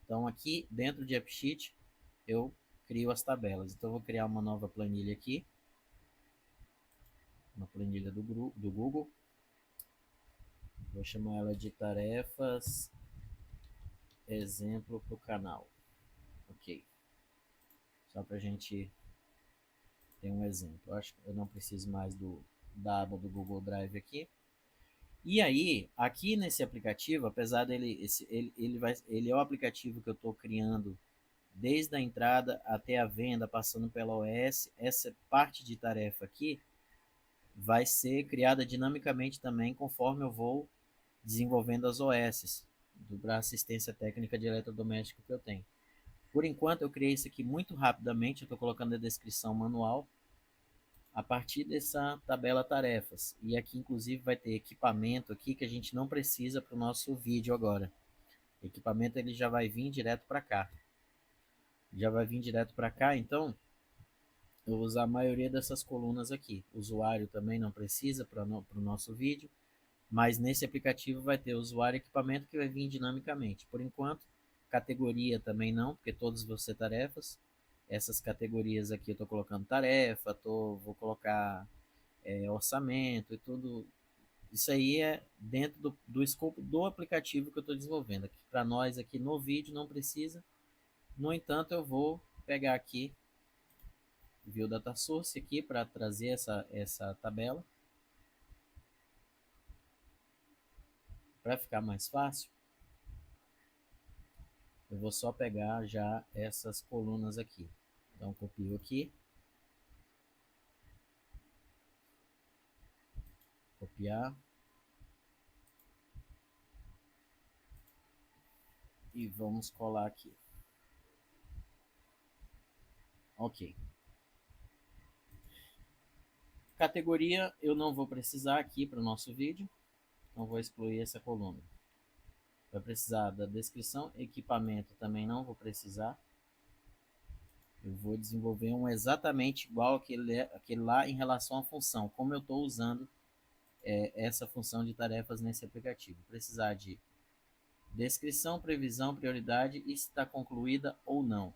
Então aqui dentro de AppSheet eu crio as tabelas. Então eu vou criar uma nova planilha aqui, uma planilha do Google. Vou chamar ela de tarefas exemplo para o canal. Ok. Só para a gente ter um exemplo. Eu acho que eu não preciso mais da aba do Google Drive aqui. E aí, aqui nesse aplicativo, apesar dele, ele é o aplicativo que eu estou criando desde a entrada até a venda, passando pela OS, essa parte de tarefa aqui vai ser criada dinamicamente também conforme eu vou desenvolvendo as OS para assistência técnica de eletrodoméstico que eu tenho. Por enquanto eu criei isso aqui muito rapidamente, eu estou colocando a descrição manual a partir dessa tabela tarefas. E aqui inclusive vai ter equipamento aqui que a gente não precisa para o nosso vídeo agora. O equipamento ele já vai vir direto para cá. Já vai vir direto para cá, então eu vou usar a maioria dessas colunas aqui. O usuário também não precisa para o nosso vídeo, mas nesse aplicativo vai ter usuário e equipamento que vai vir dinamicamente. Por enquanto, categoria também não, porque todos vão ser tarefas. Essas categorias aqui eu estou colocando tarefa, vou colocar orçamento e tudo. Isso aí é dentro do escopo do aplicativo que eu estou desenvolvendo. Aqui, para nós aqui no vídeo não precisa. No entanto, eu vou pegar aqui View Data Source aqui para trazer essa tabela. Para ficar mais fácil, eu vou só pegar já essas colunas aqui. Então, copio aqui. Copiar. E vamos colar aqui. Ok. Categoria eu não vou precisar aqui para o nosso vídeo. Então, vou excluir essa coluna. Vai precisar da descrição. Equipamento também não vou precisar. Eu vou desenvolver um exatamente igual aquele lá em relação à função. Como eu estou usando essa função de tarefas nesse aplicativo. Precisar de descrição, previsão, prioridade e se está concluída ou não.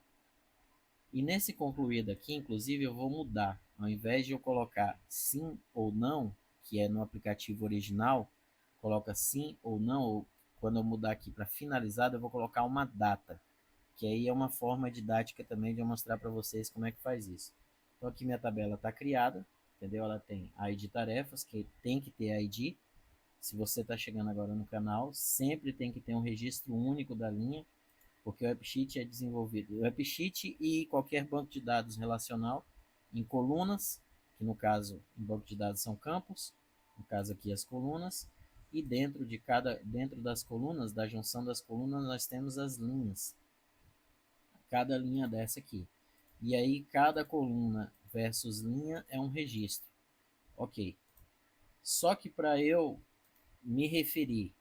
E nesse concluído aqui, inclusive, eu vou mudar. Ao invés de eu colocar sim ou não, que é no aplicativo original, coloca sim ou não, ou quando eu mudar aqui para finalizado, eu vou colocar uma data, que aí é uma forma didática também de eu mostrar para vocês como é que faz isso. Então aqui minha tabela está criada, entendeu? Ela tem ID tarefas, que tem que ter ID. Se você está chegando agora no canal, sempre tem que ter um registro único da linha, porque o AppSheet é desenvolvido. O AppSheet e qualquer banco de dados relacional em colunas, que no caso, um banco de dados são campos, no caso aqui as colunas, e dentro das colunas, da junção das colunas, nós temos as linhas. Cada linha dessa aqui. E aí, cada coluna versus linha é um registro. Ok. Só que para eu me referir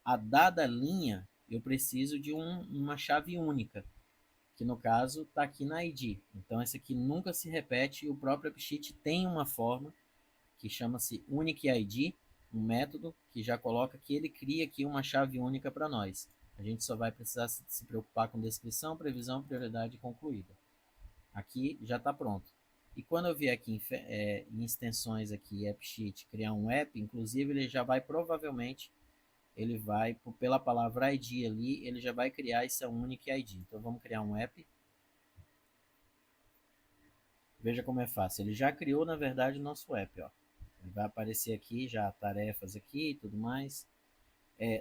a dada linha, eu preciso de uma chave única, que no caso está aqui na ID. Então, essa aqui nunca se repete e o próprio AppSheet tem uma forma que chama-se UniqueID, um método que já coloca que ele cria aqui uma chave única para nós. A gente só vai precisar se preocupar com descrição, previsão, prioridade e concluída. Aqui já está pronto. E quando eu vier aqui em extensões aqui, AppSheet, criar um app, inclusive ele já vai provavelmente, ele vai, pela palavra ID ali, ele já vai criar esse Unique ID. Então vamos criar um app. Veja como é fácil. Ele já criou, na verdade, o nosso app. Ó. Ele vai aparecer aqui já tarefas aqui e tudo mais.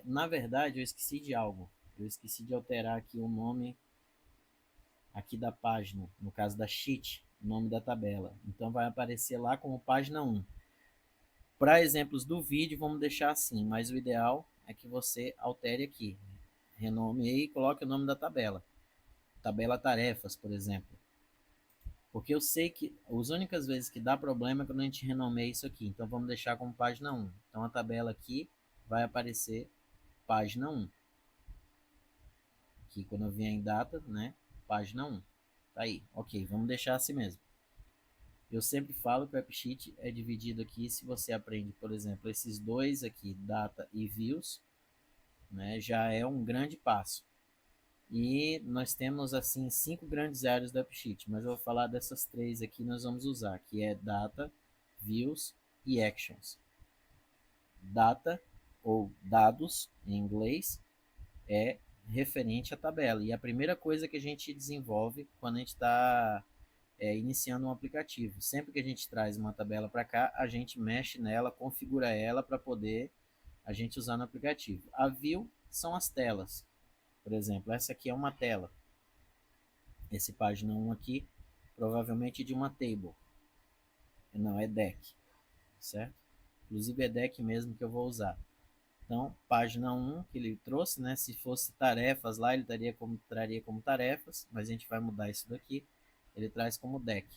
Na verdade, eu esqueci de algo. Eu esqueci de alterar aqui o nome aqui da página, no caso da sheet, o nome da tabela. Então vai aparecer lá como página 1. Para exemplos do vídeo, vamos deixar assim, mas o ideal é que você altere aqui. Renomeie e coloque o nome da tabela. Tabela tarefas, por exemplo. Porque eu sei que as únicas vezes que dá problema é quando a gente renomeia isso aqui. Então vamos deixar como página 1. Então a tabela aqui vai aparecer página 1. Aqui quando eu vier em data, né? Página 1. Tá aí. Ok, vamos deixar assim mesmo. Eu sempre falo que o AppSheet é dividido aqui, se você aprende, por exemplo, esses dois aqui, data e views, né, já é um grande passo. E nós temos assim 5 grandes áreas do AppSheet, mas eu vou falar dessas 3 aqui nós vamos usar, que é Data, Views e Actions. Data, ou dados em inglês, é referente à tabela. E a primeira coisa que a gente desenvolve quando a gente está iniciando um aplicativo. Sempre que a gente traz uma tabela para cá, a gente mexe nela, configura ela para poder a gente usar no aplicativo. A view são as telas. Por exemplo, essa aqui é uma tela. Esse página 1 aqui, provavelmente de uma table. Não, é deck, certo? Inclusive é deck mesmo que eu vou usar. Então, página 1 que ele trouxe, né? Se fosse tarefas lá, ele traria como tarefas, mas a gente vai mudar isso daqui. Ele traz como deck.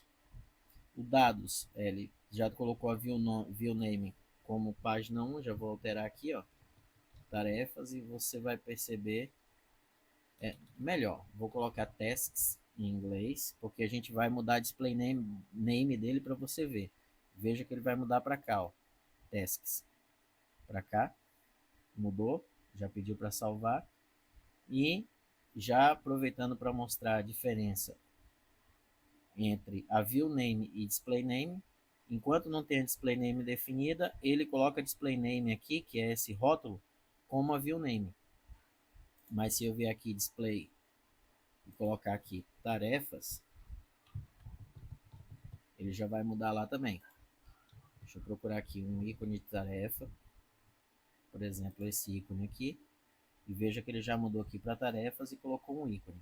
O dados, ele já colocou a view name como página 1, já vou alterar aqui, ó, tarefas, e você vai perceber, melhor, vou colocar tasks em inglês, porque a gente vai mudar display name dele para você ver. Veja que ele vai mudar para cá, ó, tasks, para cá, mudou, já pediu para salvar, e já aproveitando para mostrar a diferença entre a view name e display name. Enquanto não tem a display name definida, ele coloca display name aqui, que é esse rótulo, como a view name. Mas se eu vier aqui display e colocar aqui tarefas, ele já vai mudar lá também. Deixa eu procurar aqui um ícone de tarefa, por exemplo, esse ícone aqui, e veja que ele já mudou aqui para tarefas e colocou um ícone.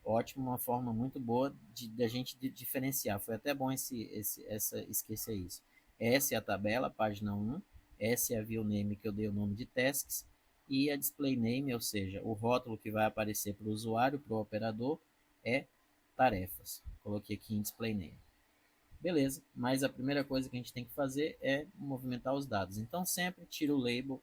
Ótimo, uma forma muito boa de a gente diferenciar. Foi até bom esquecer isso. Essa é a tabela, página 1. Essa é a view name que eu dei o nome de tasks. E a display name, ou seja, o rótulo que vai aparecer para o usuário, para o operador, é tarefas. Coloquei aqui em display name. Beleza, mas a primeira coisa que a gente tem que fazer é movimentar os dados. Então sempre tira o label,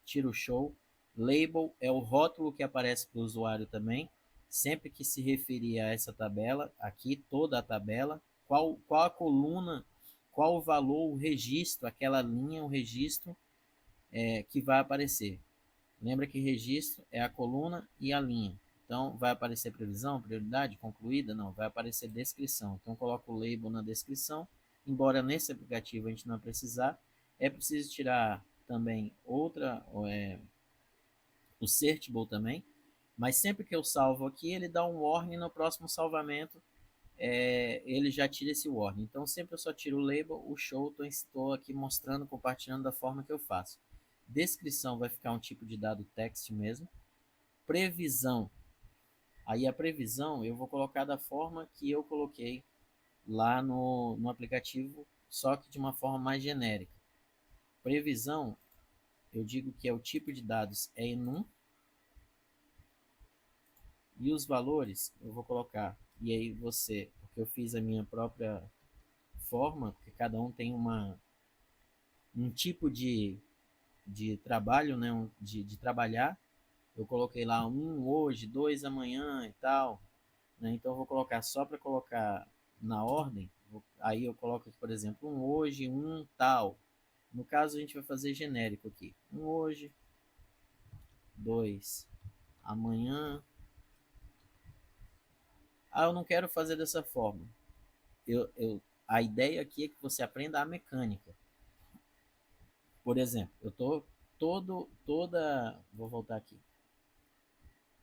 tira o show. Label é o rótulo que aparece para o usuário também. Sempre que se referir a essa tabela, aqui toda a tabela, qual a coluna, qual o valor, o registro, aquela linha, o registro que vai aparecer. Lembra que registro é a coluna e a linha. Então, vai aparecer previsão, prioridade, concluída? Não, vai aparecer descrição. Então, coloca o label na descrição. Embora nesse aplicativo a gente não precisar, é preciso tirar também o searchable também. Mas sempre que eu salvo aqui, ele dá um warning no próximo salvamento. Ele já tira esse warning. Então, sempre eu só tiro o label, o show, estou aqui mostrando, compartilhando da forma que eu faço. Descrição vai ficar um tipo de dado text mesmo. Previsão. Aí a previsão eu vou colocar da forma que eu coloquei lá no aplicativo, só que de uma forma mais genérica. Previsão, eu digo que é o tipo de dados é enum, e os valores eu vou colocar, e aí você, porque eu fiz a minha própria forma, porque cada um tem um tipo de trabalho, né, de trabalhar. Eu coloquei lá um hoje, 2 amanhã e tal, né? Então eu vou colocar só para colocar na ordem. Aí eu coloco aqui, por exemplo, um hoje, um tal. No caso a gente vai fazer genérico aqui. Um hoje, 2 amanhã. Ah, eu não quero fazer dessa forma. A ideia aqui é que você aprenda a mecânica. Por exemplo, eu tô vou voltar aqui.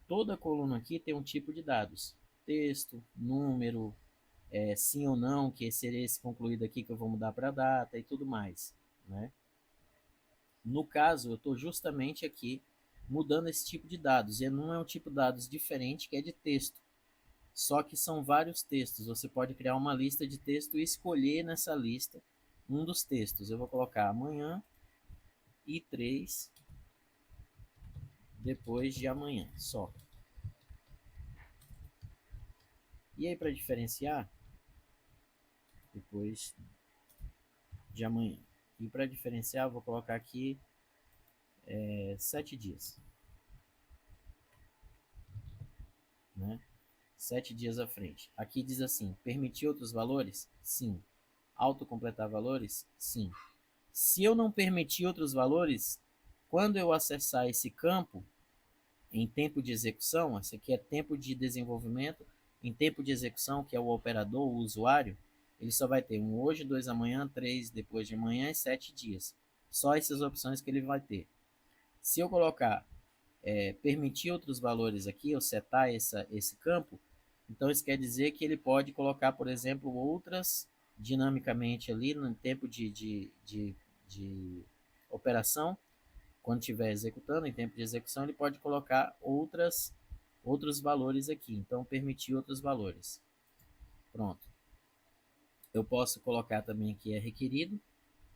Toda coluna aqui tem um tipo de dados: texto, número, sim ou não, que seria esse concluído aqui que eu vou mudar para data e tudo mais, né? No caso, eu estou justamente aqui mudando esse tipo de dados, e não é um tipo de dados diferente, que é de texto, só que são vários textos. Você pode criar uma lista de texto e escolher nessa lista um dos textos. Eu vou colocar amanhã e 3 depois de amanhã, só. E aí, para diferenciar, depois de amanhã. E para diferenciar, eu vou colocar aqui 7 dias. Né? 7 dias à frente. Aqui diz assim: permitir outros valores? Sim. Autocompletar valores? Sim. Se eu não permitir outros valores, quando eu acessar esse campo, em tempo de execução, esse aqui é tempo de desenvolvimento, em tempo de execução, que é o operador, o usuário, ele só vai ter um hoje, 2 amanhã, 3 depois de amanhã e 7 dias. Só essas opções que ele vai ter. Se eu colocar permitir outros valores aqui, ou setar esse campo, então isso quer dizer que ele pode colocar, por exemplo, outras dinamicamente ali no tempo de operação, quando estiver executando, em tempo de execução, ele pode colocar outros valores aqui. Então, permitir outros valores. Pronto. Eu posso colocar também que é requerido,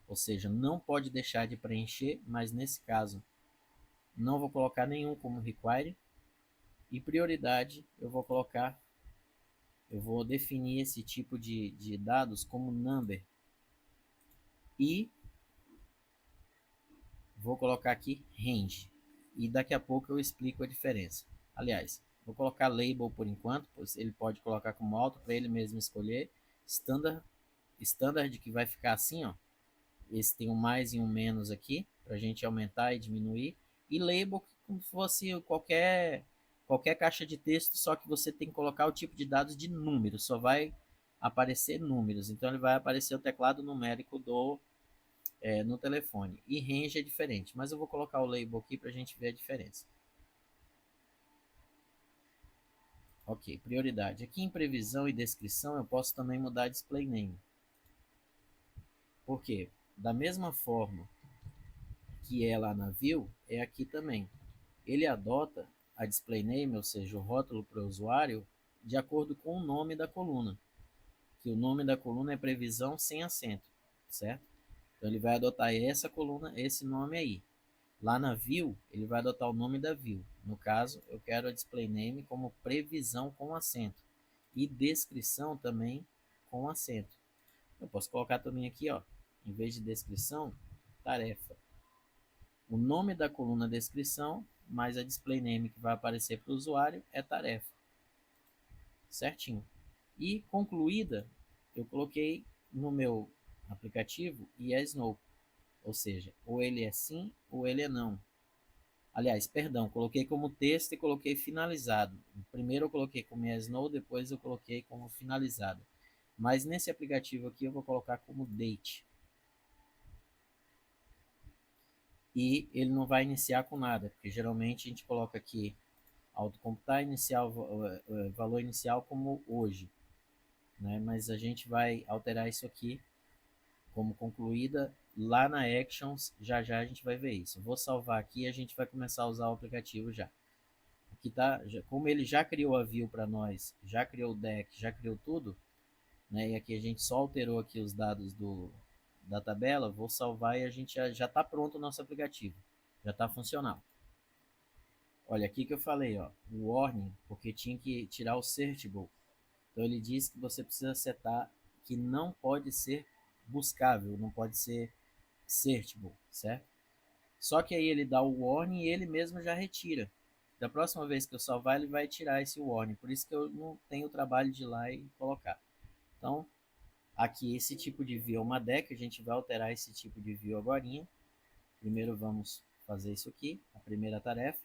ou seja, não pode deixar de preencher, mas nesse caso não vou colocar nenhum como require. E prioridade eu vou definir esse tipo de dados como number. E vou colocar aqui range. E daqui a pouco eu explico a diferença. Aliás, vou colocar label por enquanto, pois ele pode colocar como alto para ele mesmo escolher. Standard que vai ficar assim, ó. Esse tem um mais e um menos aqui, para a gente aumentar e diminuir. E label como se fosse qualquer caixa de texto, só que você tem que colocar o tipo de dados de número, só vai aparecer números. Então ele vai aparecer o teclado numérico no telefone. E range é diferente, mas eu vou colocar o label aqui para a gente ver a diferença. Ok, prioridade. Aqui em previsão e descrição eu posso também mudar display name. Por quê? Da mesma forma que é lá na view, é aqui também. Ele adota a display name, ou seja, o rótulo para o usuário, de acordo com o nome da coluna. Que o nome da coluna é previsão sem acento, certo? Então ele vai adotar essa coluna, esse nome aí. Lá na view, ele vai adotar o nome da view. No caso, eu quero a display name como previsão com acento. E descrição também com acento. Eu posso colocar também aqui, ó, em vez de descrição, tarefa. O nome da coluna descrição, mais a display name que vai aparecer para o usuário é tarefa. Certinho. E concluída, eu coloquei no meu aplicativo yes, no. Ou seja, ou ele é sim ou ele é não. Aliás, perdão, coloquei como texto e coloquei finalizado. Primeiro eu coloquei como yes, no, depois eu coloquei como finalizado. Mas nesse aplicativo aqui eu vou colocar como date. E ele não vai iniciar com nada, porque geralmente a gente coloca aqui autocomputar inicial, valor inicial como hoje, né? Mas a gente vai alterar isso aqui como concluída lá na Actions, já a gente vai ver isso. Vou salvar aqui e a gente vai começar a usar o aplicativo já. Aqui tá, como ele já criou a view para nós, já criou o deck, já criou tudo, né? E aqui a gente só alterou aqui os dados da tabela, vou salvar e a gente já está pronto o nosso aplicativo, já está funcional. Olha aqui que eu falei, ó, o warning, porque tinha que tirar o searchable. Então ele diz que você precisa setar que não pode ser buscável, não pode ser searchable, certo? Só que aí ele dá o warning e ele mesmo já retira. Da próxima vez que eu salvar, ele vai tirar esse warning. Por isso que eu não tenho o trabalho de ir lá e colocar. Então, aqui esse tipo de view é uma deck, a gente vai alterar esse tipo de view agora. Primeiro vamos fazer isso aqui, a primeira tarefa,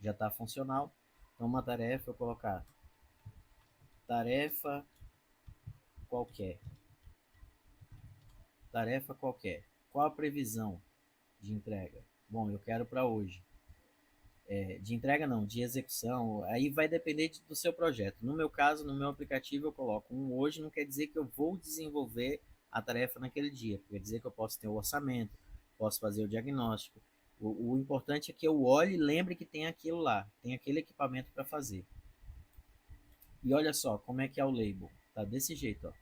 já está funcional. Então uma tarefa eu colocar tarefa qualquer. Tarefa qualquer. Qual a previsão de entrega? Bom, eu quero para hoje. De entrega não, de execução. Aí vai depender do seu projeto. No meu caso, no meu aplicativo, eu coloco um hoje, não quer dizer que eu vou desenvolver a tarefa naquele dia. Quer dizer que eu posso ter o orçamento, posso fazer o diagnóstico. O importante é que eu olhe e lembre que tem aquilo lá, tem aquele equipamento para fazer. E olha só como é que é o label. Tá desse jeito, ó.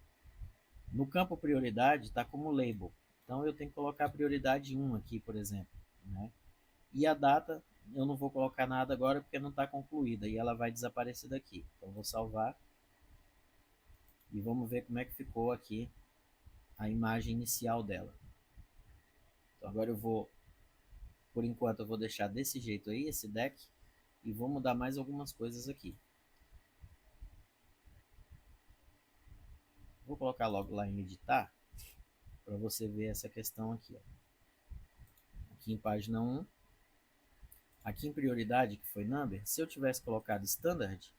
No campo prioridade está como label. Então eu tenho que colocar a prioridade 1 aqui, por exemplo, né? E a data eu não vou colocar nada agora porque não está concluída e ela vai desaparecer daqui. Então vou salvar e vamos ver como é que ficou aqui a imagem inicial dela. Então agora eu vou, por enquanto eu vou deixar desse jeito aí, esse deck, e vou mudar mais algumas coisas aqui. Vou colocar logo lá em editar para você ver essa questão aqui, ó. Aqui em página 1 aqui em prioridade, que foi number, se eu tivesse colocado standard,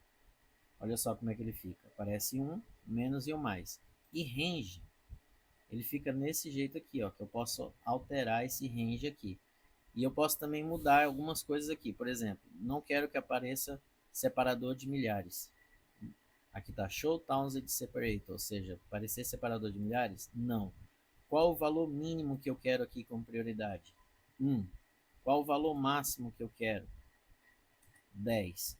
olha só como é que ele fica. Aparece um, menos e um mais. E range, ele fica nesse jeito aqui, ó, que eu posso alterar esse range aqui. E eu posso também mudar algumas coisas aqui. Por exemplo, não quero que apareça separador de milhares. Aqui está Show Townsend Separator, ou seja, aparecer separador de milhares? Não. Qual o valor mínimo que eu quero aqui como prioridade? 1. Qual o valor máximo que eu quero? 10.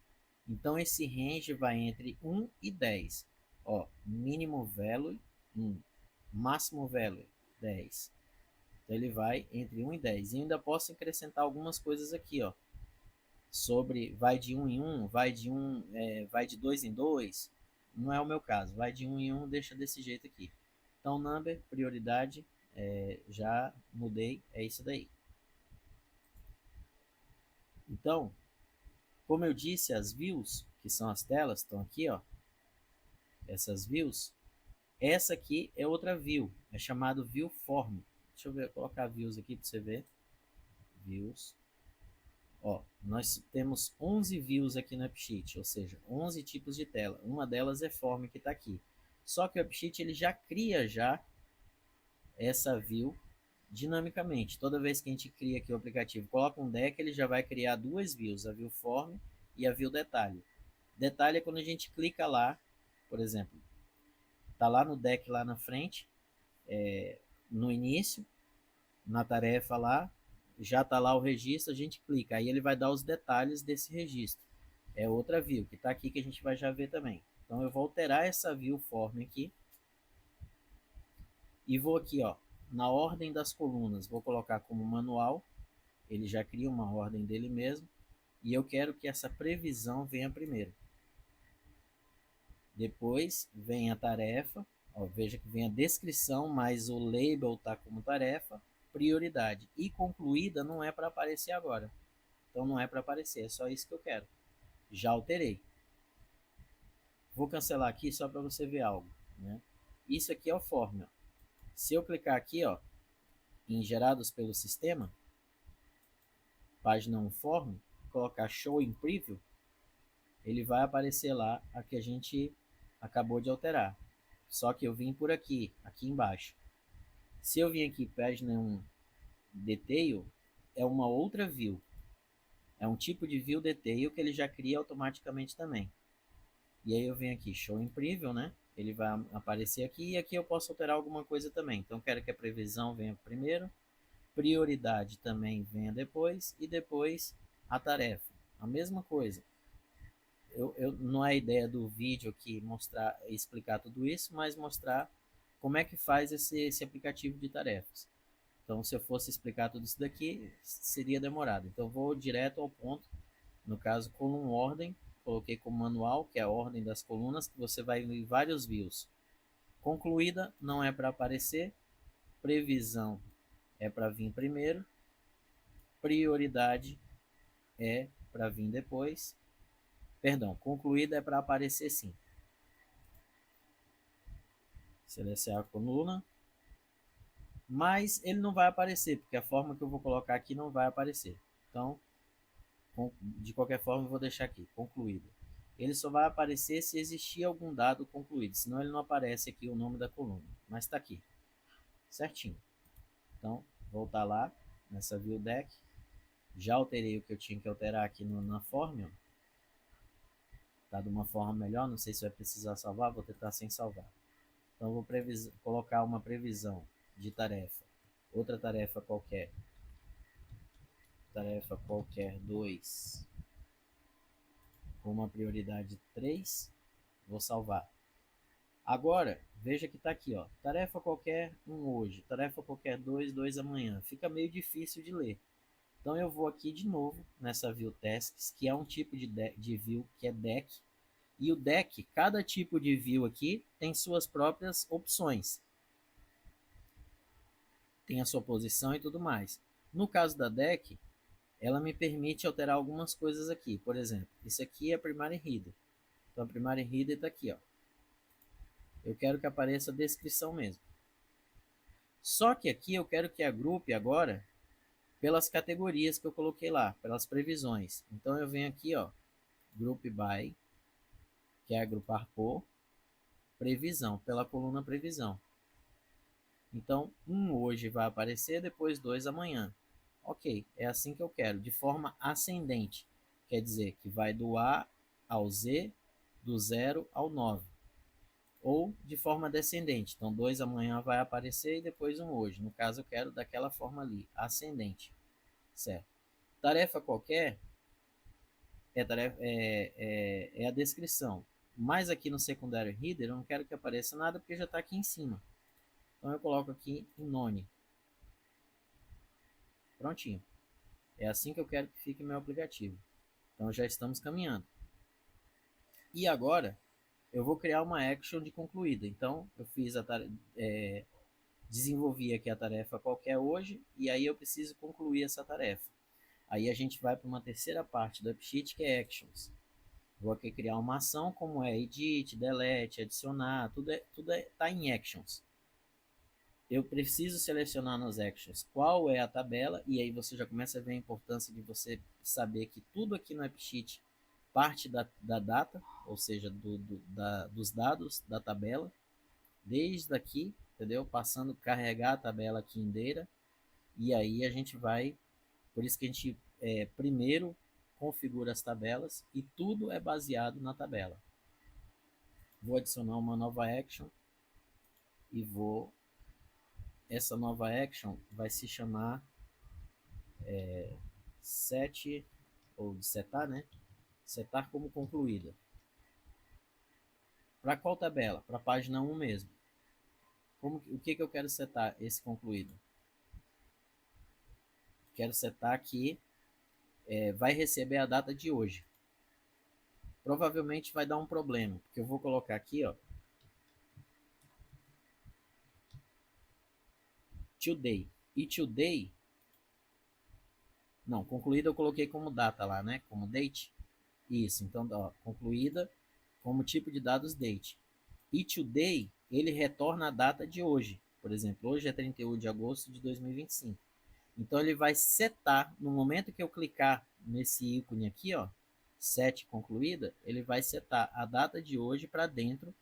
Então esse range vai entre 1 e 10. Ó, mínimo value 1, máximo value 10. Então ele vai entre 1 e 10. E ainda posso acrescentar algumas coisas aqui, ó. Sobre vai de 1 em 1, vai de 2 em 2. Não é o meu caso. Vai de 1 em 1, deixa desse jeito aqui. Então number, prioridade, já mudei, é isso daí. Então, como eu disse, as views, que são as telas, estão aqui, ó. Essas views. Essa aqui é outra view, é chamado view form. Deixa eu ver, colocar views aqui para você ver. Views. Ó, nós temos 11 views aqui no AppSheet, ou seja, 11 tipos de tela. Uma delas é form que está aqui. Só que o AppSheet ele já cria essa view dinamicamente. Toda vez que a gente cria aqui o aplicativo, coloca um deck, ele já vai criar duas views, a view form e a view detalhe. Detalhe é quando a gente clica lá, por exemplo, tá lá no deck lá na frente, no início, na tarefa lá, já está lá o registro, a gente clica, aí ele vai dar os detalhes desse registro. É outra view, que está aqui que a gente vai já ver também. Então eu vou alterar essa view form aqui, e vou aqui, ó, na ordem das colunas, vou colocar como manual, ele já cria uma ordem dele mesmo, e eu quero que essa previsão venha primeiro. Depois vem a tarefa, ó, veja que vem a descrição, mas o label está como tarefa, prioridade. E concluída não é para aparecer agora. Então não é para aparecer, é só isso que eu quero. Já alterei. Vou cancelar aqui só para você ver algo, né? Isso aqui é o form. Ó. Se eu clicar aqui, ó, em gerados pelo sistema, página 1 form, colocar show in preview, ele vai aparecer lá a que a gente acabou de alterar. Só que eu vim por aqui, aqui embaixo. Se eu vim aqui página 1 detail, é uma outra view. É um tipo de view detail que ele já cria automaticamente também. E aí eu venho aqui, show in preview, né? Ele vai aparecer aqui e aqui eu posso alterar alguma coisa também. Então quero que a previsão venha primeiro, prioridade também venha depois e depois a tarefa. A mesma coisa. Não é a ideia do vídeo aqui mostrar, explicar tudo isso, mas mostrar como é que faz esse aplicativo de tarefas. Então, se eu fosse explicar tudo isso daqui, seria demorado. Então, vou direto ao ponto. No caso, coluna ordem, coloquei como manual, que é a ordem das colunas, que você vai em vários views. Concluída não é para aparecer, previsão é para vir primeiro, prioridade é para vir depois. Perdão, concluída é para aparecer sim. Selecionar a coluna. Mas ele não vai aparecer, porque a forma que eu vou colocar aqui não vai aparecer. Então, de qualquer forma, eu vou deixar aqui, concluído. Ele só vai aparecer se existir algum dado concluído, senão ele não aparece aqui o nome da coluna. Mas está aqui, certinho. Então, voltar lá, nessa view deck. Já alterei o que eu tinha que alterar aqui na form. Está de uma forma melhor, não sei se vai precisar salvar, vou tentar sem salvar. Então, vou colocar uma previsão de tarefa. Outra tarefa qualquer. Tarefa qualquer 2. Com uma prioridade 3. Vou salvar. Agora, veja que está aqui, ó. Tarefa qualquer 1 hoje. Tarefa qualquer 2, 2 amanhã. Fica meio difícil de ler. Então, eu vou aqui de novo nessa view tasks, que é um tipo de view que é deck. E o deck, cada tipo de view aqui tem suas próprias opções. Tem a sua posição e tudo mais. No caso da deck, ela me permite alterar algumas coisas aqui. Por exemplo, isso aqui é a primary header. Então a primary header está aqui, ó. Eu quero que apareça a descrição mesmo. Só que aqui eu quero que agrupe agora pelas categorias que eu coloquei lá, pelas previsões. Então eu venho aqui, ó, Group By, que é agrupar por previsão, pela coluna previsão. Então, hoje vai aparecer, depois 2 amanhã. Ok, é assim que eu quero, de forma ascendente. Quer dizer que vai do A ao Z, do 0 ao 9. Ou de forma descendente. Então, 2 amanhã vai aparecer e depois hoje. No caso, eu quero daquela forma ali, ascendente. Certo? Tarefa qualquer é a descrição. Mas aqui no secundário header, eu não quero que apareça nada porque já está aqui em cima. Então, eu coloco aqui em none. Prontinho. É assim que eu quero que fique meu aplicativo. Então, já estamos caminhando. E agora, eu vou criar uma action de concluída. Então, eu fiz desenvolvi aqui a tarefa qualquer hoje, e aí eu preciso concluir essa tarefa. Aí a gente vai para uma terceira parte do AppSheet, que é Actions. Vou aqui criar uma ação, como é Edit, Delete, Adicionar, tudo tá em Actions. Eu preciso selecionar nas Actions qual é a tabela, e aí você já começa a ver a importância de você saber que tudo aqui no AppSheet parte da data, ou seja, dos dados da tabela, desde aqui, entendeu? Passando a carregar a tabela aqui inteira, e aí a gente vai, por isso que a gente primeiro configura as tabelas e tudo é baseado na tabela. Vou adicionar uma nova action e essa nova action vai se chamar set, ou de setar, né? Setar como concluída. Para qual tabela? Para a página 1 mesmo. O que eu quero setar esse concluído? Quero setar que vai receber a data de hoje. Provavelmente vai dar um problema, porque eu vou colocar aqui, ó, today. E today, não, concluída eu coloquei como data lá, né? Como date. Isso, então, ó, concluída como tipo de dados date. E today, ele retorna a data de hoje. Por exemplo, hoje é 31 de agosto de 2025. Então, ele vai setar, no momento que eu clicar nesse ícone aqui, ó, set concluída, ele vai setar a data de hoje para dentro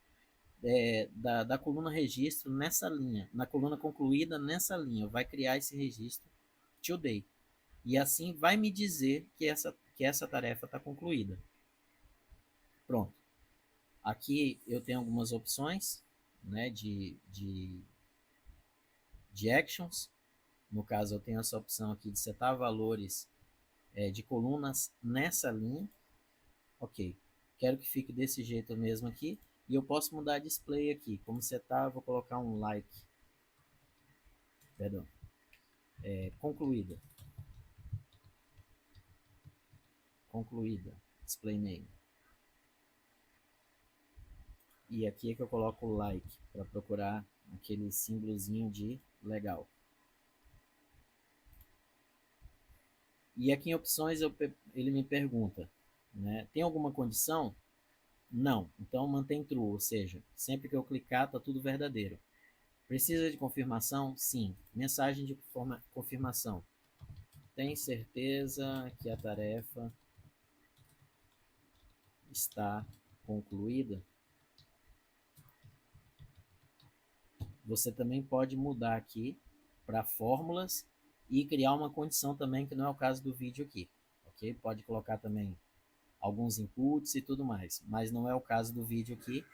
da coluna registro nessa linha, na coluna concluída nessa linha, vai criar esse registro today. E assim vai me dizer que essa tarefa está concluída. Pronto. Aqui eu tenho algumas opções, né, de actions. No caso, eu tenho essa opção aqui de setar valores de colunas nessa linha. Ok. Quero que fique desse jeito mesmo aqui. E eu posso mudar display aqui. Como setar, vou colocar um like. Perdão. Concluída. Concluída. Display name. E aqui é que eu coloco o like para procurar aquele símbolozinho de legal. E aqui em opções ele me pergunta, né, tem alguma condição? Não. Então mantém true, ou seja, sempre que eu clicar está tudo verdadeiro. Precisa de confirmação? Sim. Mensagem de confirmação. Tem certeza que a tarefa está concluída? Você também pode mudar aqui para fórmulas e criar uma condição também, que não é o caso do vídeo aqui. Ok? Pode colocar também alguns inputs e tudo mais, mas não é o caso do vídeo aqui.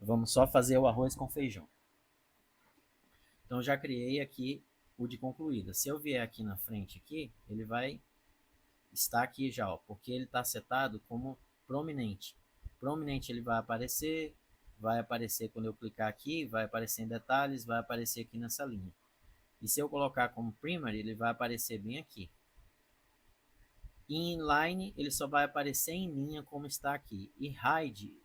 Vamos só fazer o arroz com feijão. Então já criei aqui o de concluída. Se eu vier aqui na frente aqui, ele vai estar aqui já, ó, porque ele está setado como prominente. Prominente ele vai aparecer quando eu clicar aqui, vai aparecer em detalhes, vai aparecer aqui nessa linha. E se eu colocar como primary, ele vai aparecer bem aqui. E inline, ele só vai aparecer em linha como está aqui. E hide,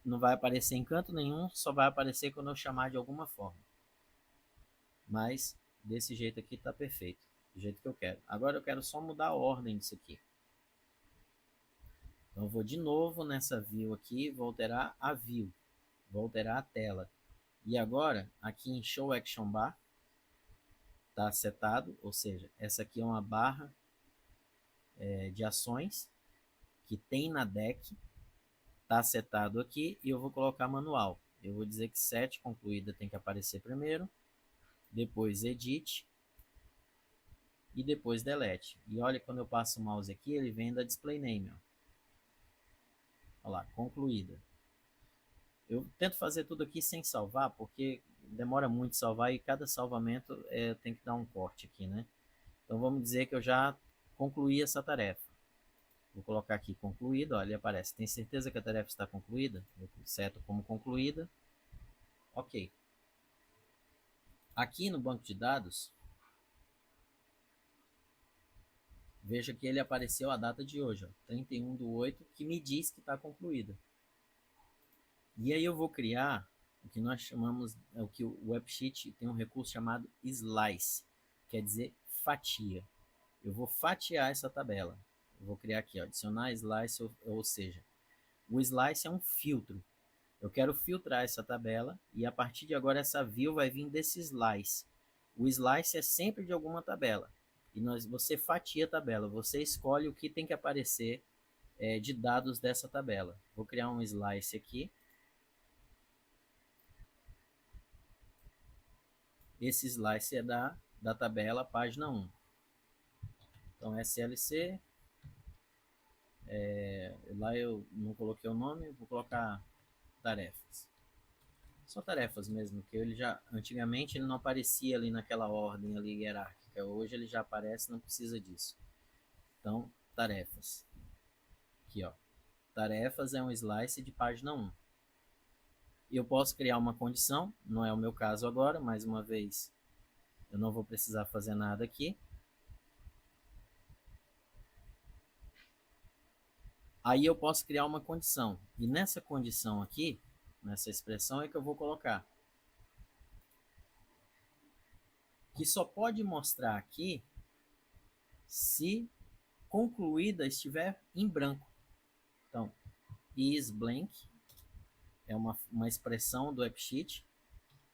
não vai aparecer em canto nenhum, só vai aparecer quando eu chamar de alguma forma. Mas desse jeito aqui está perfeito, do jeito que eu quero. Agora eu quero só mudar a ordem disso aqui. Então eu vou de novo nessa view aqui, vou alterar a view, vou alterar a tela. E agora, aqui em Show Action Bar, está setado, ou seja, essa aqui é uma barra de ações que tem na deck, está setado aqui e eu vou colocar manual. Eu vou dizer que set concluída tem que aparecer primeiro, depois edit e depois delete. E olha, quando eu passo o mouse aqui, ele vem da display name. Ó. Olha lá, concluída. Eu tento fazer tudo aqui sem salvar, porque demora muito salvar e cada salvamento tem que dar um corte aqui, né? Então vamos dizer que eu já concluí essa tarefa. Vou colocar aqui concluído, olha, ele aparece. Tem certeza que a tarefa está concluída? Eu seto como concluída. Ok. Aqui no banco de dados, veja que ele apareceu a data de hoje, ó, 31/8, que me diz que está concluída. E aí eu vou criar o que nós chamamos, o que o AppSheet tem um recurso chamado Slice, quer dizer fatia. Eu vou fatiar essa tabela. Eu vou criar aqui, ó, adicionar Slice, ou seja, o Slice é um filtro. Eu quero filtrar essa tabela e a partir de agora essa view vai vir desse Slice. O Slice é sempre de alguma tabela. E você fatia a tabela, você escolhe o que tem que aparecer de dados dessa tabela. Vou criar um Slice aqui. Esse Slice é da tabela página 1. Então SLC, lá eu não coloquei o nome, vou colocar tarefas. Só tarefas mesmo, que ele já antigamente ele não aparecia ali naquela ordem ali hierárquica. Hoje ele já aparece, não precisa disso. Então, tarefas. Aqui, ó. Tarefas é um slice de página 1. Eu posso criar uma condição, não é o meu caso agora, mais uma vez, eu não vou precisar fazer nada aqui. Aí eu posso criar uma condição. E nessa condição aqui, nessa expressão é que eu vou colocar que só pode mostrar aqui se concluída estiver em branco. Então, isBlank é uma expressão do AppSheet,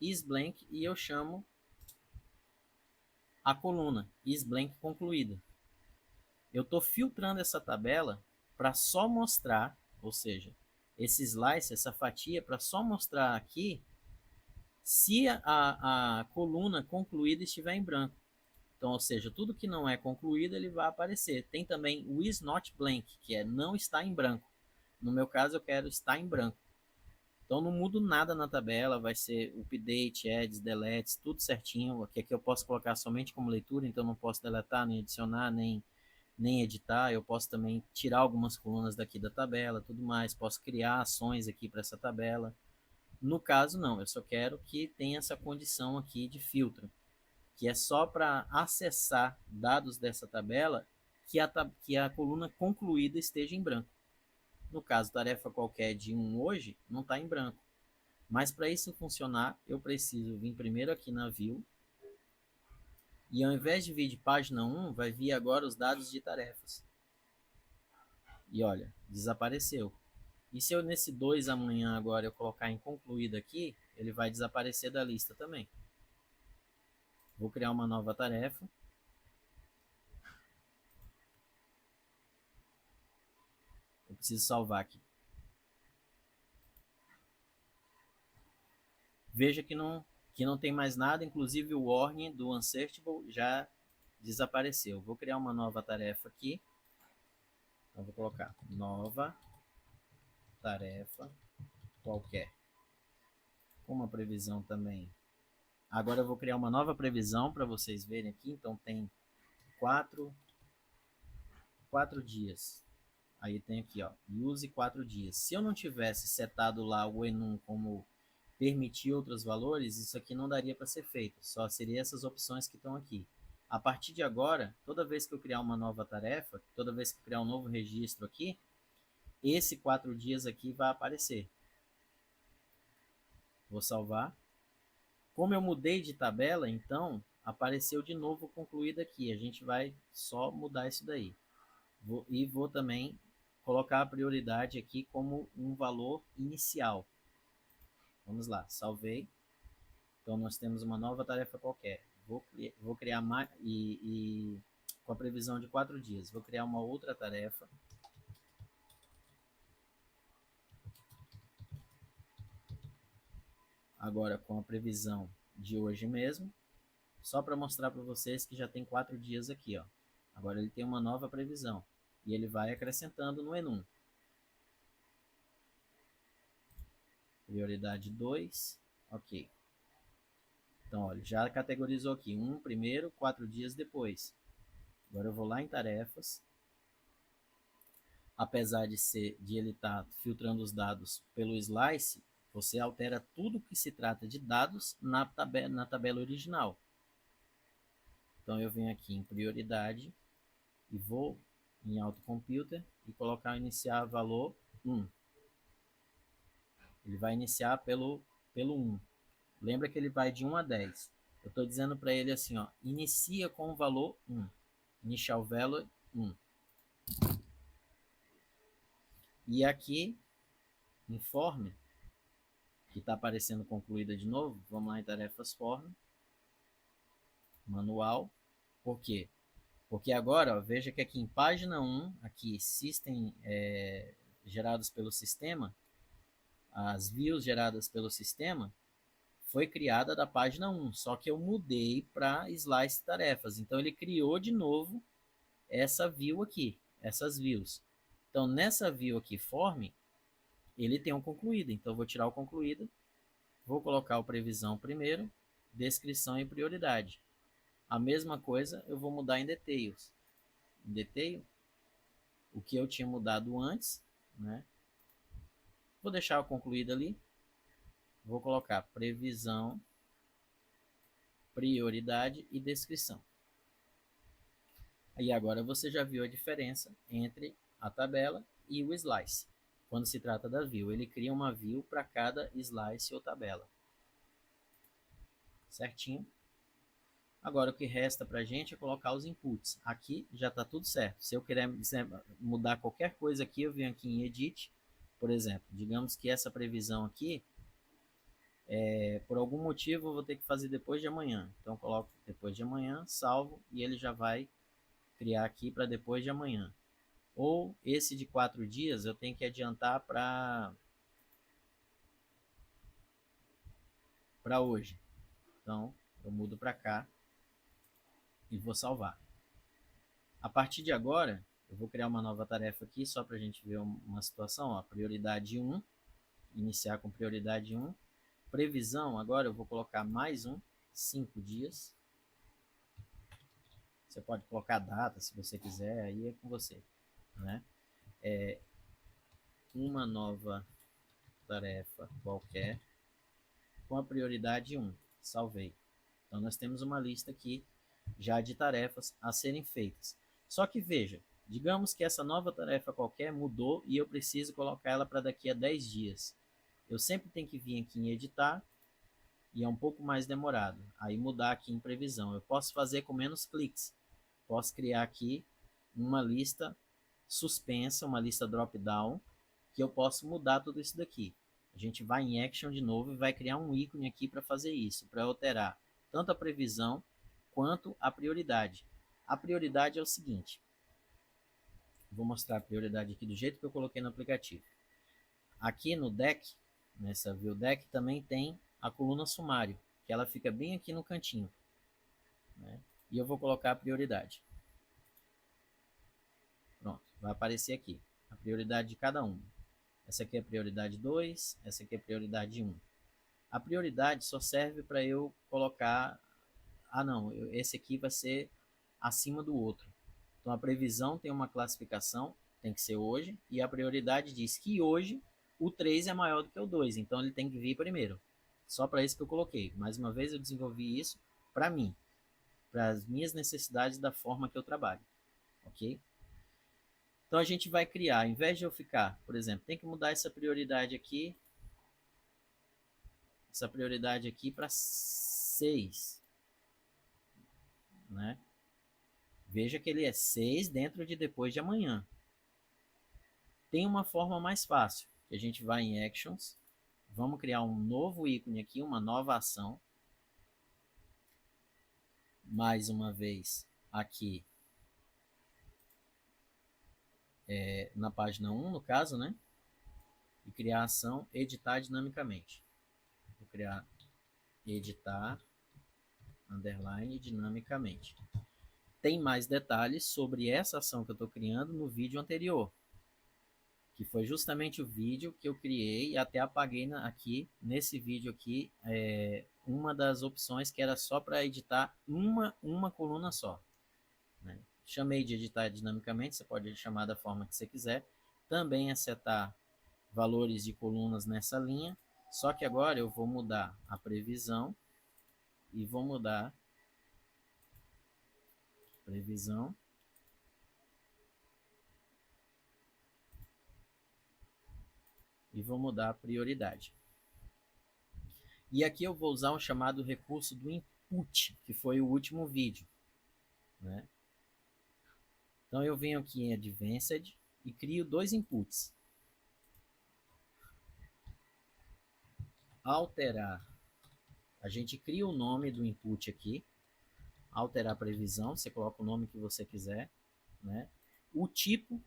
isBlank, e eu chamo a coluna isBlank concluída. Eu estou filtrando essa tabela para só mostrar, ou seja, esse slice, essa fatia, para só mostrar aqui se a coluna concluída estiver em branco. Então, ou seja, tudo que não é concluído, ele vai aparecer. Tem também o is not blank, que é não está em branco. No meu caso, eu quero estar em branco. Então, não mudo nada na tabela, vai ser update, adds, deletes, tudo certinho. Aqui eu posso colocar somente como leitura, então não posso deletar, nem adicionar, nem editar. Eu posso também tirar algumas colunas daqui da tabela, tudo mais. Posso criar ações aqui para essa tabela. No caso, não, eu só quero que tenha essa condição aqui de filtro, que é só para acessar dados dessa tabela que a coluna concluída esteja em branco. No caso, tarefa qualquer de 1 hoje, não está em branco. Mas para isso funcionar, eu preciso vir primeiro aqui na View, e ao invés de vir de página 1, vai vir agora os dados de tarefas. E olha, desapareceu. E se eu nesse 2 amanhã agora eu colocar em concluído aqui, ele vai desaparecer da lista também. Vou criar uma nova tarefa. Eu preciso salvar aqui. Veja que não tem mais nada, inclusive o warning do Unsearchable já desapareceu. Vou criar uma nova tarefa aqui. Então vou colocar nova tarefa qualquer. Com uma previsão também. Agora eu vou criar uma nova previsão para vocês verem aqui. Então tem 4 dias. Aí tem aqui, ó, use 4 dias. Se eu não tivesse setado lá o enum como permitir outros valores, isso aqui não daria para ser feito. Só seria essas opções que estão aqui. A partir de agora, toda vez que eu criar uma nova tarefa, toda vez que eu criar um novo registro aqui, esse 4 dias aqui vai aparecer. Vou salvar. Como eu mudei de tabela, então, apareceu de novo concluído aqui. A gente vai só mudar isso daí. Vou também colocar a prioridade aqui como um valor inicial. Vamos lá, salvei. Então, nós temos uma nova tarefa qualquer. vou criar mais e com a previsão de 4 dias. Vou criar uma outra tarefa. Agora com a previsão de hoje mesmo. Só para mostrar para vocês que já tem 4 dias aqui, ó. Agora ele tem uma nova previsão. E ele vai acrescentando no enum. Prioridade 2. Ok. Então, olha, já categorizou aqui. 1 primeiro, 4 dias depois. Agora eu vou lá em tarefas. Apesar de ele estar filtrando os dados pelo slice, você altera tudo que se trata de dados na tabela original. Então eu venho aqui em prioridade e vou em autocomputer e colocar iniciar valor 1. Ele vai iniciar pelo 1. Lembra que ele vai de 1 a 10. Eu estou dizendo para ele assim, ó, inicia com o valor 1. Initial value 1. E aqui, informe, que está aparecendo concluída de novo. Vamos lá em tarefas form. Manual. Por quê? Porque agora, ó, veja que aqui em página 1, aqui system gerados pelo sistema, as views geradas pelo sistema, foi criada da página 1, só que eu mudei para slice tarefas. Então ele criou de novo essa view aqui, essas views. Então nessa view aqui, form, ele tem um concluído. Então eu vou tirar o concluído, vou colocar o previsão primeiro, descrição e prioridade. A mesma coisa eu vou mudar em details. Em detail, o que eu tinha mudado antes, né? Vou deixar concluído ali. Vou colocar previsão, prioridade e descrição. E agora você já viu a diferença entre a tabela e o slice. Quando se trata da view, ele cria uma view para cada slice ou tabela. Certinho? Agora o que resta para a gente é colocar os inputs. Aqui já está tudo certo. Se eu quiser mudar qualquer coisa aqui, eu venho aqui em Edit. Por exemplo, digamos que essa previsão aqui, por algum motivo eu vou ter que fazer depois de amanhã. Então coloco depois de amanhã, salvo e ele já vai criar aqui para depois de amanhã. Ou esse de 4 dias eu tenho que adiantar para hoje. Então eu mudo para cá e vou salvar. A partir de agora, eu vou criar uma nova tarefa aqui, só para a gente ver uma situação. Ó, prioridade 1, iniciar com prioridade 1. Previsão, agora eu vou colocar mais 5 dias. Você pode colocar a data, se você quiser, aí é com você. Né? Uma nova tarefa qualquer, com a prioridade 1. Salvei. Então, nós temos uma lista aqui já de tarefas a serem feitas. Só que veja, digamos que essa nova tarefa qualquer mudou e eu preciso colocar ela para daqui a 10 dias. Eu sempre tenho que vir aqui em editar e é um pouco mais demorado. Aí mudar aqui em previsão. Eu posso fazer com menos cliques. Posso criar aqui uma lista suspensa, uma lista drop-down, que eu posso mudar tudo isso daqui. A gente vai em Action de novo e vai criar um ícone aqui para fazer isso, para alterar tanto a previsão quanto a prioridade. A prioridade é o seguinte. Vou mostrar a prioridade aqui do jeito que eu coloquei no aplicativo. Aqui no deck, nessa view deck, também tem a coluna sumário, que ela fica bem aqui no cantinho. Né? E eu vou colocar a prioridade. Pronto, vai aparecer aqui a prioridade de cada um. Essa aqui é a prioridade 2, essa aqui é a prioridade 1. A prioridade só serve para eu colocar... Ah, não, esse aqui vai ser acima do outro. Então, a previsão tem uma classificação, tem que ser hoje, e a prioridade diz que hoje o 3 é maior do que o 2, então ele tem que vir primeiro. Só para isso que eu coloquei. Mais uma vez, eu desenvolvi isso para mim, para as minhas necessidades da forma que eu trabalho. Ok? Então, a gente vai criar, ao invés de eu ficar, por exemplo, tem que mudar essa prioridade aqui para 6. Né? Veja que ele é 6 dentro de depois de amanhã. Tem uma forma mais fácil, que a gente vai em Actions, vamos criar um novo ícone aqui, uma nova ação. mais uma vez aqui na página 1, no caso, né? E criar a ação editar dinamicamente. Vou criar editar underline dinamicamente. Tem mais detalhes sobre essa ação que eu estou criando no vídeo anterior, que foi justamente o vídeo que eu criei e até apaguei aqui, nesse vídeo aqui, uma das opções que era só para editar uma coluna só. Né? Chamei de editar dinamicamente, você pode chamar da forma que você quiser. Também é setar valores de colunas nessa linha, só que agora eu vou mudar a previsão e vou mudar previsão e vou mudar a prioridade. E aqui eu vou usar um chamado recurso do input, que foi o último vídeo. Né? Então eu venho aqui em Advanced e crio dois inputs. Alterar. A gente cria o nome do input aqui. Alterar a previsão, você coloca o nome que você quiser. Né? O tipo,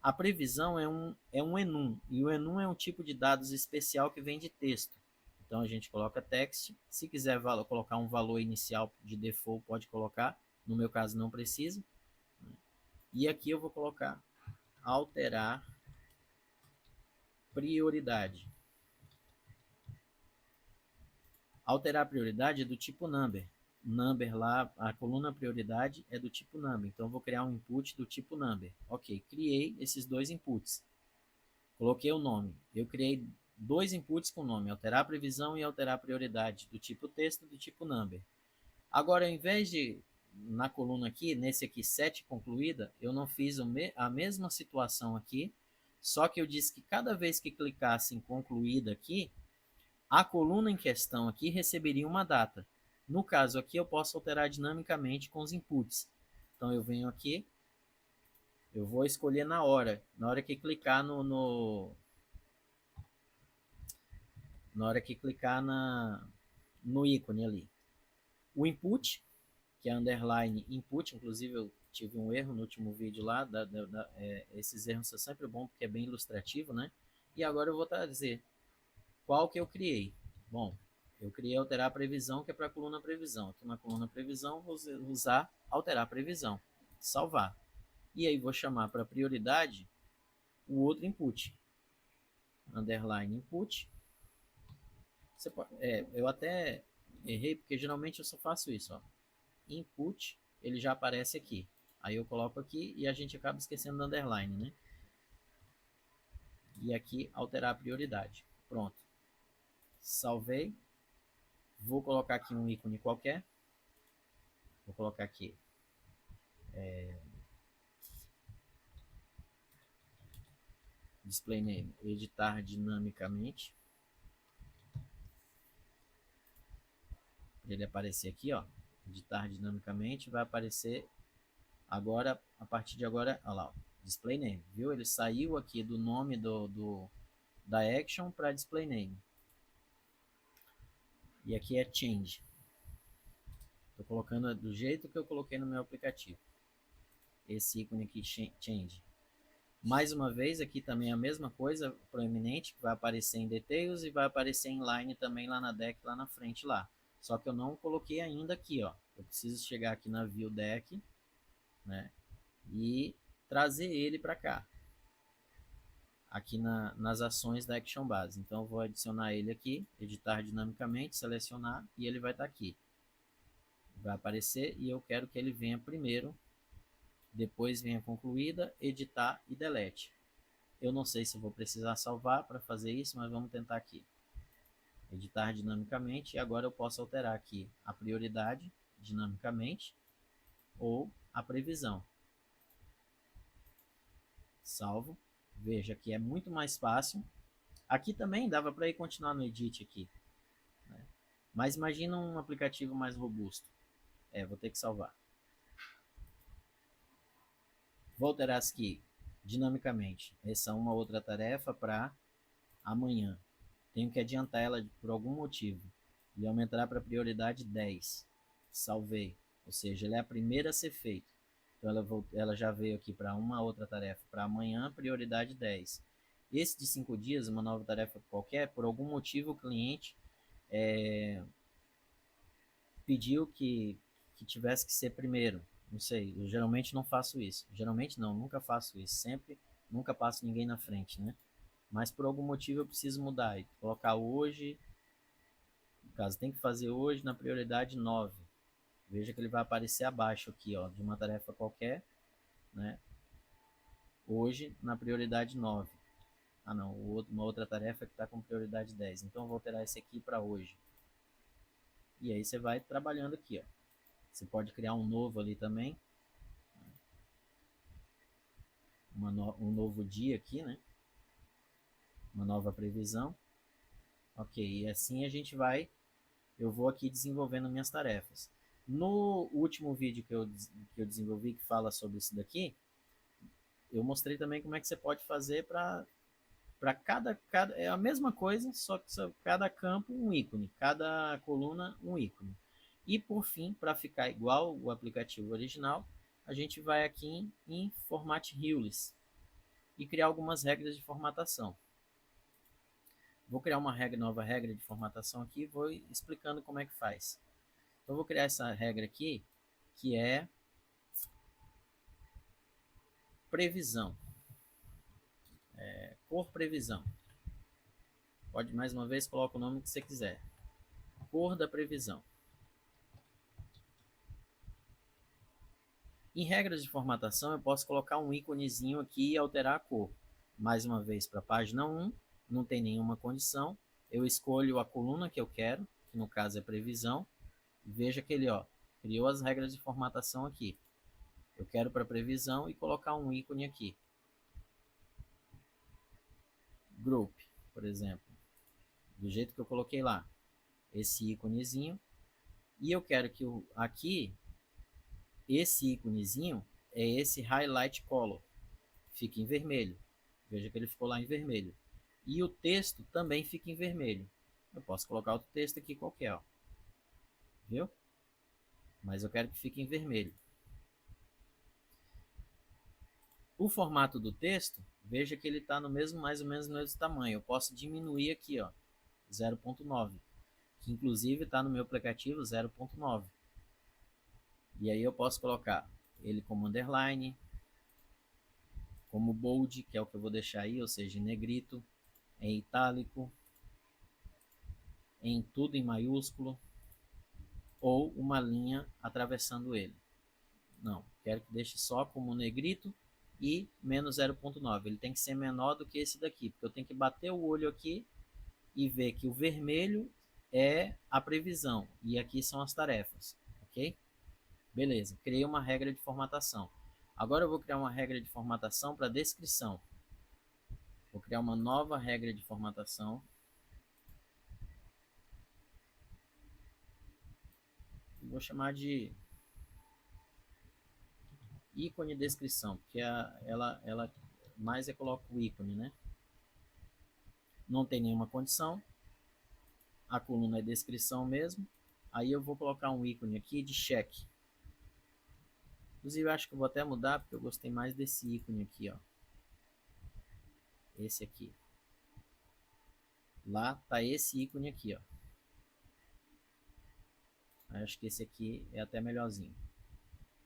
a previsão é um enum. E o enum é um tipo de dados especial que vem de texto. Então a gente coloca text. Se quiser colocar um valor inicial de default, pode colocar. No meu caso não precisa. E aqui eu vou colocar alterar prioridade. Alterar a prioridade é do tipo number. Number lá, a coluna prioridade é do tipo number. Então eu vou criar um input do tipo number. Ok, criei esses dois inputs. Coloquei o nome. Eu criei dois inputs com nome, alterar a previsão e alterar a prioridade, do tipo texto e do tipo number. Agora, ao invés de, na coluna aqui, nesse aqui, set concluída, eu não fiz a mesma situação aqui, só que eu disse que cada vez que clicasse em concluída aqui, a coluna em questão aqui receberia uma data. No caso aqui, eu posso alterar dinamicamente com os inputs. Então, eu venho aqui, eu vou escolher na hora que clicar na hora que clicar no ícone ali. O input, que é underline input, inclusive eu tive um erro no último vídeo lá, esses erros são sempre bons porque é bem ilustrativo, né? E agora eu vou trazer qual que eu criei. Bom, eu criei alterar a previsão, que é para a coluna previsão. Então, na coluna previsão, vou usar alterar a previsão, salvar. E aí vou chamar para prioridade o outro input, underline input. Eu até errei, porque geralmente eu só faço isso, ó. Input, ele já aparece aqui. Aí eu coloco aqui e a gente acaba esquecendo do underline, né? E aqui alterar a prioridade. Pronto. Salvei. Vou colocar aqui um ícone qualquer. Vou colocar aqui display name, editar dinamicamente. Ele aparecer aqui, ó, editar dinamicamente, vai aparecer agora, a partir de agora, olha lá, ó, display name, viu? Ele saiu aqui do nome da action para display name. E aqui é change. Estou colocando do jeito que eu coloquei no meu aplicativo. Esse ícone aqui, change. Mais uma vez, aqui também a mesma coisa, proeminente, vai aparecer em details e vai aparecer em line também lá na deck, lá na frente lá. Só que eu não coloquei ainda aqui, ó. Eu preciso chegar aqui na view deck, né? E trazer ele para cá. Aqui nas ações da action base. Então eu vou adicionar ele aqui, editar dinamicamente, selecionar e ele vai estar aqui. Vai aparecer e eu quero que ele venha primeiro, depois venha concluída, editar e delete. Eu não sei se vou precisar salvar para fazer isso, mas vamos tentar aqui. Editar dinamicamente e agora eu posso alterar aqui a prioridade dinamicamente ou a previsão. Salvo. Veja que é muito mais fácil. Aqui também dava para ir continuar no edit aqui, né? Mas imagina um aplicativo mais robusto. Vou ter que salvar. Vou alterar aqui dinamicamente. Essa é uma outra tarefa para amanhã. Tenho que adiantar ela por algum motivo. E aumentar para prioridade 10. Salvei. ou seja, ela é a primeira a ser feita. Então ela já veio aqui para uma outra tarefa para amanhã, prioridade 10. Esse de 5 dias, uma nova tarefa qualquer, por algum motivo o cliente pediu que tivesse que ser primeiro. Não sei, eu geralmente não faço isso. Geralmente não, nunca faço isso. Sempre, nunca passo ninguém na frente, né? Mas por algum motivo eu preciso mudar e colocar hoje, no caso, tem que fazer hoje na prioridade 9. Veja que ele vai aparecer abaixo aqui, ó, de uma tarefa qualquer, né? Hoje na prioridade 9. Ah, não, uma outra tarefa que está com prioridade 10. Então eu vou alterar esse aqui para hoje. E aí você vai trabalhando aqui, ó. Você pode criar um novo ali também. Um novo dia aqui, né? Uma nova previsão. Ok, e assim a gente vai, eu vou aqui desenvolvendo minhas tarefas. No último vídeo que eu desenvolvi, que fala sobre isso daqui, eu mostrei também como é que você pode fazer para cada é a mesma coisa, só que cada campo um ícone, cada coluna um ícone. E por fim, para ficar igual o aplicativo original, a gente vai aqui em Format Heulis e criar algumas regras de formatação. Vou criar uma nova regra de formatação aqui e vou explicando como é que faz. Então, eu vou criar essa regra aqui, que é previsão. Cor previsão. Pode, mais uma vez, coloca o nome que você quiser. Cor da previsão. Em regras de formatação, eu posso colocar um íconezinho aqui e alterar a cor. Mais uma vez, para a página 1, não tem nenhuma condição. Eu escolho a coluna que eu quero, que no caso é previsão. Veja que ele criou as regras de formatação aqui. Eu quero para previsão e colocar um ícone aqui. Group, por exemplo. Do jeito que eu coloquei lá. Esse íconezinho. E eu quero que aqui, esse íconezinho é esse highlight color. Fica em vermelho. Veja que ele ficou lá em vermelho. E o texto também fica em vermelho. Eu posso colocar outro texto aqui qualquer, ó. Viu? Mas eu quero que fique em vermelho. O formato do texto, veja que ele está no mesmo, mais ou menos no mesmo tamanho. Eu posso diminuir aqui, ó, 0.9, que inclusive está no meu aplicativo 0.9. E aí eu posso colocar ele como underline, como bold, que é o que eu vou deixar aí, ou seja, em negrito, em itálico, em tudo em maiúsculo, ou uma linha atravessando ele. Não, quero que deixe só como negrito e menos 0.9. Ele tem que ser menor do que esse daqui, porque eu tenho que bater o olho aqui e ver que o vermelho é a previsão e aqui são as tarefas, ok? Beleza, criei uma regra de formatação. Agora eu vou criar uma regra de formatação para descrição. Vou criar uma nova regra de formatação. Vou chamar de ícone descrição, porque ela mais coloca o ícone, né? Não tem nenhuma condição. A coluna é descrição mesmo. Aí eu vou colocar um ícone aqui de check. Inclusive eu acho que eu vou até mudar, porque eu gostei mais desse ícone aqui, ó. Esse aqui. Lá tá esse ícone aqui, ó. Acho que esse aqui é até melhorzinho,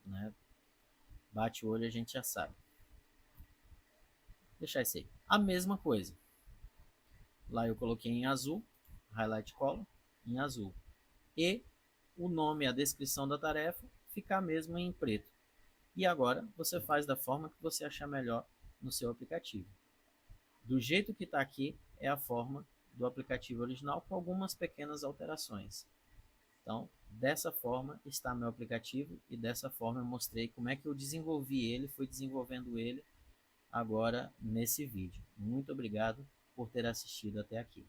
né? Bate o olho, a gente já sabe. Deixar esse aí. A mesma coisa. Lá eu coloquei em azul, highlight color, em azul. E o nome, a descrição da tarefa, ficar mesmo em preto. E agora você faz da forma que você achar melhor no seu aplicativo. Do jeito que está aqui é a forma do aplicativo original com algumas pequenas alterações. Então, dessa forma está meu aplicativo e dessa forma eu mostrei como é que eu desenvolvi ele, fui desenvolvendo ele agora nesse vídeo. Muito obrigado por ter assistido até aqui.